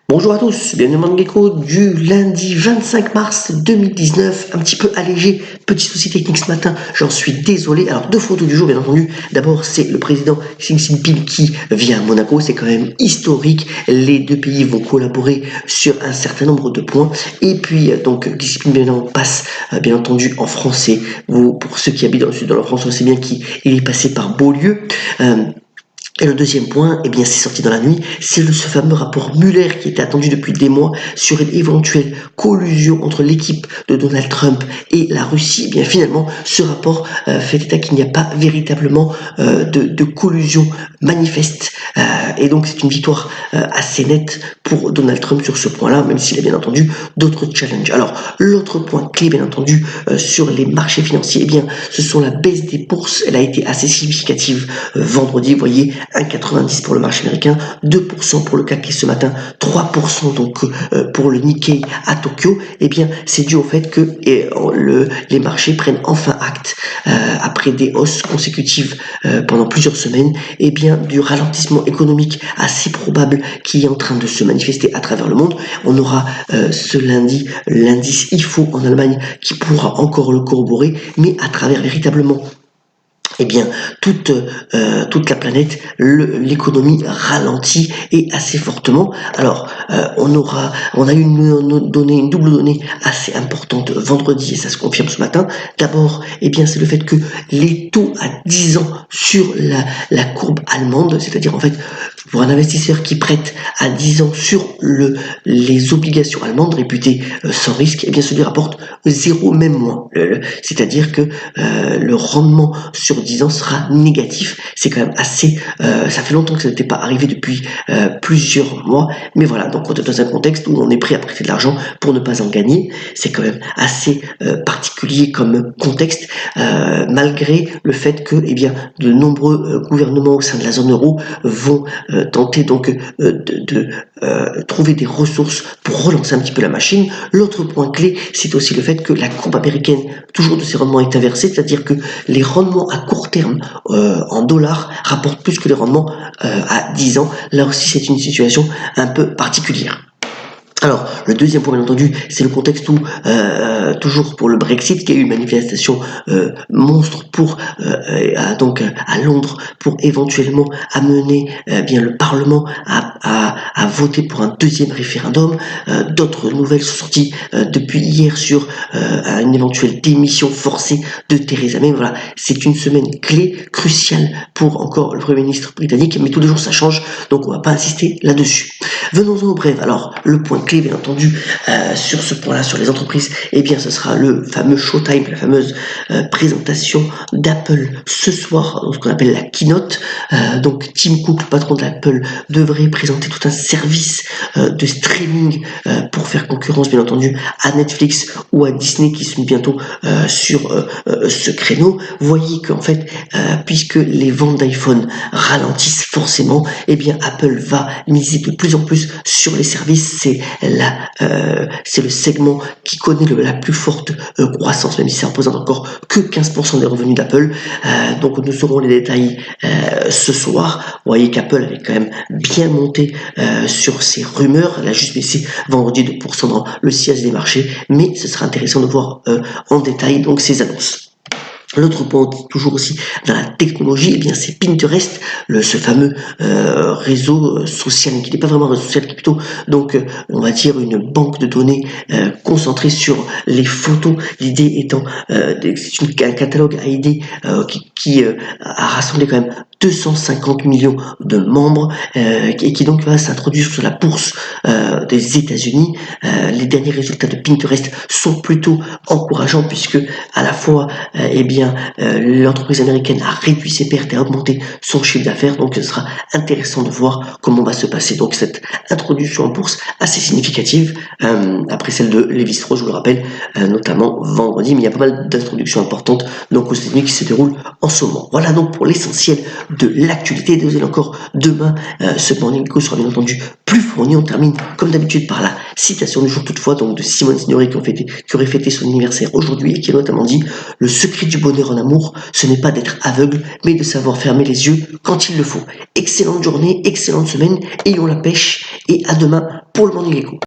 Bonjour à tous, bienvenue dans Gecko du lundi 25 mars 2019, un petit peu allégé, petit souci technique ce matin, j'en suis désolé. Alors deux photos du jour bien entendu, d'abord c'est le président Xi Jinping qui vient à Monaco, c'est quand même historique, les deux pays vont collaborer sur un certain nombre de points, et puis donc Xi Jinping maintenant passe bien entendu en français, pour ceux qui habitent dans le sud de la France, on sait bien qu'il est passé par Beaulieu. Et le deuxième point, eh bien, c'est sorti dans la nuit, c'est ce fameux rapport Mueller qui était attendu depuis des mois sur une éventuelle collusion entre l'équipe de Donald Trump et la Russie. Eh bien, finalement, ce rapport fait état qu'il n'y a pas véritablement de collusion manifeste. Et donc, c'est une victoire assez nette pour Donald Trump sur ce point-là, même s'il a bien entendu d'autres challenges. Alors, l'autre point clé, bien entendu, sur les marchés financiers, eh bien, ce sont la baisse des bourses. Elle a été assez significative vendredi, vous voyez, 1,90 pour le marché américain, 2% pour le CAC ce matin, 3% donc pour le Nikkei à Tokyo. Eh bien, c'est dû au fait que les marchés prennent enfin acte après des hausses consécutives pendant plusieurs semaines, eh bien, du ralentissement économique assez probable qui est en train de se manifester à travers le monde. On aura ce lundi l'indice IFO en Allemagne qui pourra encore le corroborer, mais à travers véritablement eh bien, toute la planète, l'économie ralentit et assez fortement. Alors, on a eu une double donnée assez importante vendredi, et ça se confirme ce matin. D'abord, eh bien, c'est le fait que les taux à 10 ans sur la courbe allemande, c'est-à-dire en fait, pour un investisseur qui prête à 10 ans sur les obligations allemandes réputées sans risque, eh bien, celui rapporte 0, même moins. C'est-à-dire que le rendement sur 10 ans sera négatif. C'est quand même assez... ça fait longtemps que ça n'était pas arrivé depuis plusieurs mois. Mais voilà, donc on est dans un contexte où on est prêt à prêter de l'argent pour ne pas en gagner. C'est quand même assez particulier comme contexte, malgré le fait que eh bien, de nombreux gouvernements au sein de la zone euro vont tenter donc de trouver des ressources pour relancer un petit peu la machine. L'autre point clé, c'est aussi le fait que la courbe américaine, toujours de ses rendements, est inversée, c'est-à-dire que les rendements à court terme en dollars rapportent plus que les rendements à 10 ans. Là aussi, c'est une situation un peu particulière. Alors, le deuxième point, bien entendu, c'est le contexte où, toujours pour le Brexit, qu'il y a eu une manifestation monstre pour donc à Londres pour éventuellement amener bien le Parlement à voter pour un deuxième référendum. D'autres nouvelles sont sorties depuis hier sur une éventuelle démission forcée de Theresa May. Voilà, c'est une semaine clé, cruciale pour encore le Premier ministre britannique, mais tous les jours ça change, donc on va pas insister là-dessus. Venons-en au bref. Alors, le point clé, bien entendu, sur ce point-là, sur les entreprises, eh bien, ce sera le fameux showtime, la fameuse présentation d'Apple ce soir, ce qu'on appelle la keynote. Donc, Tim Cook, le patron d'Apple, devrait présenter tout un service de streaming pour faire concurrence, bien entendu, à Netflix ou à Disney qui se met bientôt sur ce créneau. Voyez qu'en fait, puisque les ventes d'iPhone ralentissent forcément, eh bien, Apple va miser de plus en plus sur les services. C'est le segment qui connaît la plus forte croissance, même si ça représente encore que 15% des revenus d'Apple. Donc nous saurons les détails ce soir. Vous voyez qu'Apple avait quand même bien monté sur ses rumeurs. Elle a juste baissé vendredi 2% dans le sillage des marchés, mais ce sera intéressant de voir en détail donc ces annonces. L'autre point, toujours aussi dans la technologie, eh bien c'est Pinterest, ce fameux réseau social, qui n'est pas vraiment un réseau social, qui est plutôt donc on va dire une banque de données concentrée sur les photos. L'idée étant c'est un catalogue à idées qui a rassemblé quand même 250 millions de membres et qui donc va s'introduire sur la bourse des États-Unis. Les derniers résultats de Pinterest sont plutôt encourageants puisque à la fois eh bien l'entreprise américaine a réduit ses pertes et a augmenté son chiffre d'affaires, donc ce sera intéressant de voir comment va se passer donc cette introduction en bourse assez significative après celle de Lévi-Strauss, je vous le rappelle, notamment vendredi, mais il y a pas mal d'introductions importantes donc aux États-Unis qui se déroulent en ce moment. Voilà donc pour l'essentiel de l'actualité. Désolé encore, demain ce Morning Call sera bien entendu plus fourni. On termine comme d'habitude par la Citation du jour toutefois, donc de Simone Signoret qui aurait fêté son anniversaire aujourd'hui et qui a notamment dit « Le secret du bonheur en amour, ce n'est pas d'être aveugle, mais de savoir fermer les yeux quand il le faut. » Excellente journée, excellente semaine, ayons la pêche et à demain pour le Morning Echo.